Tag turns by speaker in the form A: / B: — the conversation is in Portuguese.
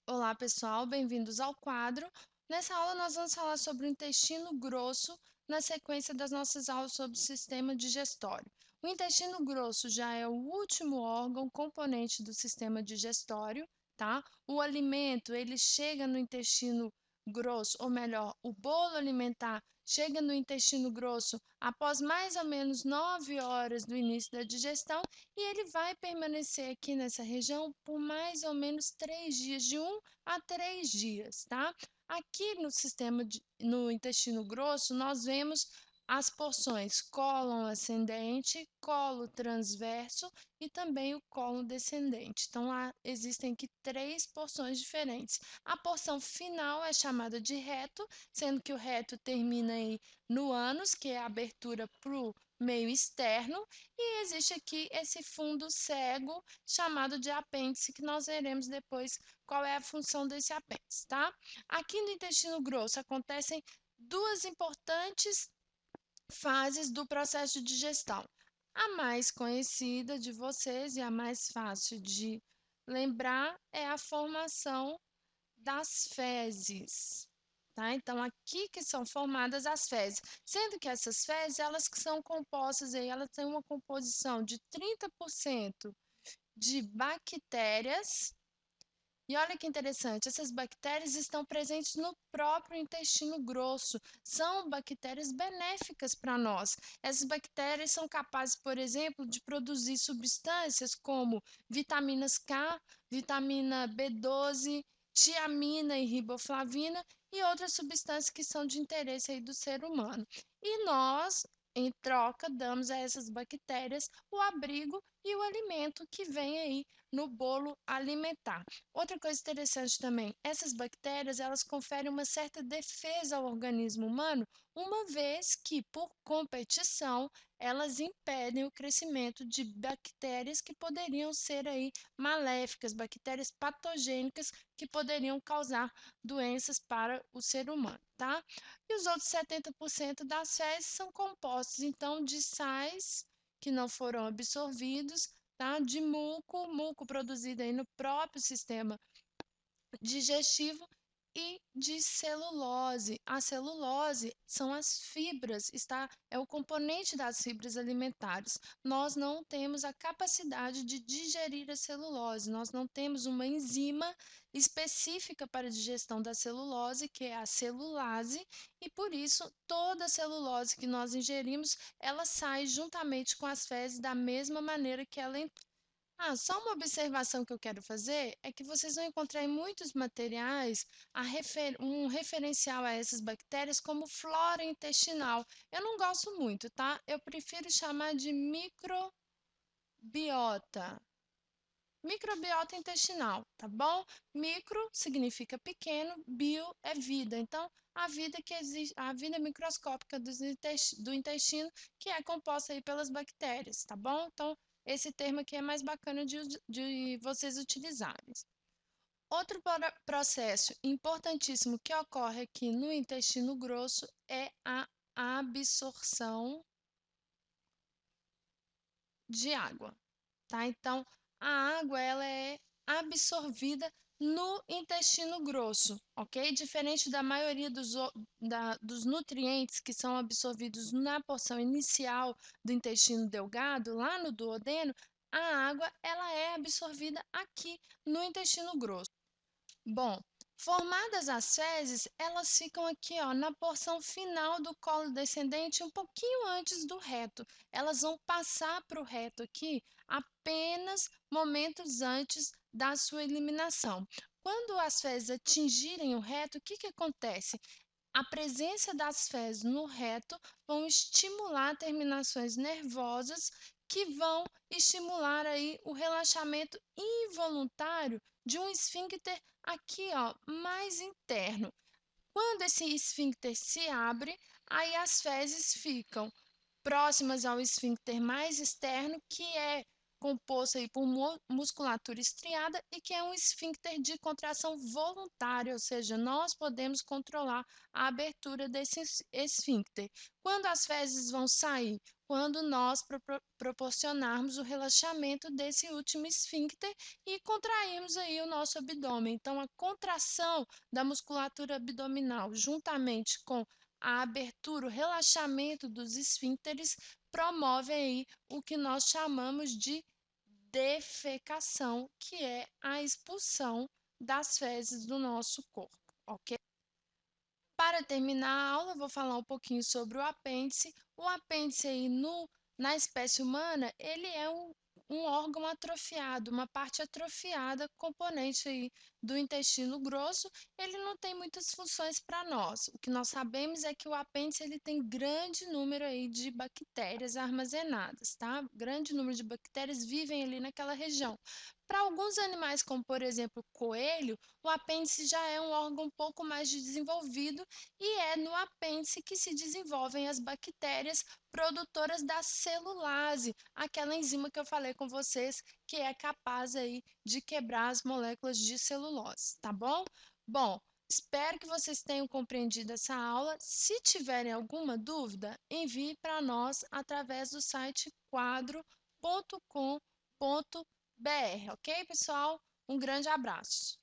A: Olá, pessoal, bem-vindos ao quadro. Nessa aula, nós vamos falar sobre o intestino grosso, na sequência das nossas aulas sobre o sistema digestório. O intestino grosso já é o último órgão componente do sistema digestório, tá? O alimento, ele chega no intestino grosso, ou melhor, o bolo alimentar chega no intestino grosso após mais ou menos 9 horas do início da digestão e ele vai permanecer aqui nessa região por mais ou menos 3 dias, de 1 a 3 dias, tá? Aqui no intestino grosso, nós vemos as porções cólon ascendente, colo transverso e também o colo descendente. Então, existem aqui 3 porções diferentes. A porção final é chamada de reto, sendo que o reto termina aí no ânus, que é a abertura para o meio externo, e existe aqui esse fundo cego chamado de apêndice, que nós veremos depois qual é a função desse apêndice, tá? Aqui no intestino grosso acontecem duas importantes fases do processo de digestão. A mais conhecida de vocês e a mais fácil de lembrar é a formação das fezes. Tá? Então, aqui que são formadas as fezes, sendo que essas fezes, elas que são compostas aí, elas têm uma composição de 30% de bactérias. E olha que interessante, essas bactérias estão presentes no próprio intestino grosso. São bactérias benéficas para nós. Essas bactérias são capazes, por exemplo, de produzir substâncias como vitaminas K, vitamina B12, tiamina e riboflavina e outras substâncias que são de interesse aí do ser humano. E nós, em troca, damos a essas bactérias o abrigo e o alimento que vem aí no bolo alimentar. Outra coisa interessante também, essas bactérias, elas conferem uma certa defesa ao organismo humano, uma vez que, por competição, elas impedem o crescimento de bactérias que poderiam ser aí maléficas, bactérias patogênicas que poderiam causar doenças para o ser humano, tá? E os outros 70% das fezes são compostos, então, de sais que não foram absorvidos, tá? De muco produzido aí no próprio sistema digestivo e de celulose. A celulose são as fibras, é o componente das fibras alimentares. Nós não temos a capacidade de digerir a celulose, nós não temos uma enzima específica para a digestão da celulose, que é a celulase, e por isso toda a celulose que nós ingerimos, ela sai juntamente com as fezes da mesma maneira que ela entrou. Só uma observação que eu quero fazer é que vocês vão encontrar em muitos materiais um referencial a essas bactérias como flora intestinal. Eu não gosto muito, tá? Eu prefiro chamar de microbiota. Microbiota intestinal, tá bom? Micro significa pequeno, bio é vida. Então, a vida que existe, a vida microscópica do intestino, que é composta aí pelas bactérias, tá bom? Então, esse termo aqui é mais bacana de vocês utilizarem. Outro processo importantíssimo que ocorre aqui no intestino grosso é a absorção de água, tá? Então, a água ela é absorvida no intestino grosso, ok? Diferente da maioria dos nutrientes que são absorvidos na porção inicial do intestino delgado, lá no duodeno, a água ela é absorvida aqui no intestino grosso. Bom, formadas as fezes, elas ficam aqui, ó, na porção final do colo descendente, um pouquinho antes do reto. Elas vão passar para o reto aqui apenas momentos antes da sua eliminação. Quando as fezes atingirem o reto, o que que acontece? A presença das fezes no reto vão estimular terminações nervosas que vão estimular aí o relaxamento involuntário de um esfíncter aqui, ó, mais interno. Quando esse esfíncter se abre, aí as fezes ficam próximas ao esfíncter mais externo, que é composto aí por musculatura estriada e que é um esfíncter de contração voluntária, ou seja, nós podemos controlar a abertura desse esfíncter. Quando as fezes vão sair? Quando nós proporcionarmos o relaxamento desse último esfíncter e contrairmos aí o nosso abdômen. Então, a contração da musculatura abdominal, juntamente com a abertura, o relaxamento dos esfíncteres, promove aí o que nós chamamos de defecação, que é a expulsão das fezes do nosso corpo, ok? Para terminar a aula, eu vou falar um pouquinho sobre o apêndice. O apêndice aí na espécie humana, ele é um órgão atrofiado, uma parte atrofiada, componente aí do intestino grosso. Ele não tem muitas funções para nós. O que nós sabemos é que o apêndice ele tem grande número aí de bactérias armazenadas, tá? Grande número de bactérias vivem ali naquela região. Para alguns animais, como por exemplo o coelho, o apêndice já é um órgão um pouco mais desenvolvido e é no apêndice que se desenvolvem as bactérias produtoras da celulase, aquela enzima que eu falei com vocês que é capaz aí de quebrar as moléculas de celulose, tá bom? Bom, espero que vocês tenham compreendido essa aula. Se tiverem alguma dúvida, envie para nós através do site quadro.com.br, ok, pessoal? Um grande abraço.